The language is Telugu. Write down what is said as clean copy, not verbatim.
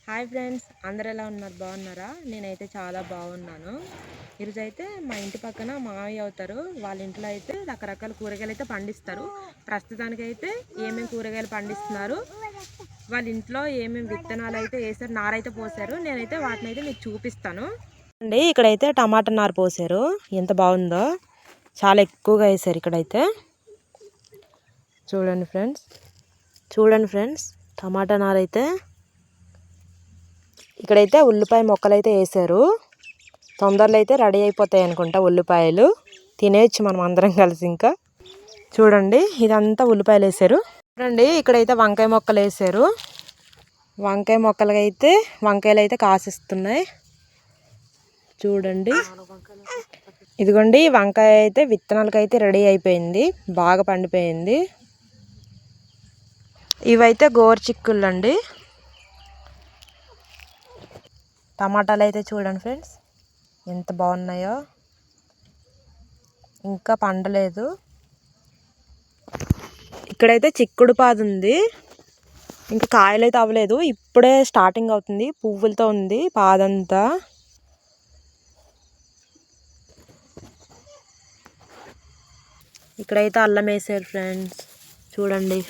హాయ్ ఫ్రెండ్స్, అందరు ఎలా ఉన్నారు? బాగున్నారా? నేనైతే చాలా బాగున్నాను. ఈరోజు అయితే మా ఇంటి పక్కన మావయ్య అవుతారు. వాళ్ళ ఇంట్లో అయితే రకరకాల కూరగాయలు అయితే పండిస్తారు. ప్రస్తుతానికైతే ఏమేమి కూరగాయలు పండిస్తున్నారు, వాళ్ళ ఇంట్లో ఏమేమి విత్తనాలు అయితే వేసారు, నారైతే పోసారు. నేనైతే వాటిని అయితే మీకు చూపిస్తాను అండి. ఇక్కడైతే టమాటా నారు పోసారు. ఎంత బాగుందో, చాలా ఎక్కువగా వేసారు. ఇక్కడైతే చూడండి ఫ్రెండ్స్ టమాటా నారు అయితే ఇక్కడైతే ఉల్లిపాయ మొక్కలు అయితే వేసారు. తొందరలో అయితే రెడీ అయిపోతాయి అనుకుంటా ఉల్లిపాయలు. తినేయచ్చు మనం అందరం కలిసి. ఇంకా చూడండి, ఇదంతా ఉల్లిపాయలు వేసారు. చూడండి, ఇక్కడైతే వంకాయ మొక్కలు వేసారు. వంకాయ మొక్కలకి అయితే వంకాయలు అయితే కాసిస్తున్నాయి. చూడండి, ఇదిగోండి వంకాయ అయితే విత్తనాలకి అయితే రెడీ అయిపోయింది, బాగా పండిపోయింది. ఇవైతే గోరుచిక్కుళ్ళు అండి. టమాటాలు అయితే చూడండి ఫ్రెండ్స్ ఎంత బాగున్నాయో, ఇంకా పండలేదు. ఇక్కడైతే చిక్కుడు పాదు ఉంది, ఇంకా కాయలు అయితే అవ్వలేదు, ఇప్పుడే స్టార్టింగ్ అవుతుంది. పువ్వులతో ఉంది పాదంతా. ఇక్కడైతే అల్లం వేసారు ఫ్రెండ్స్, చూడండి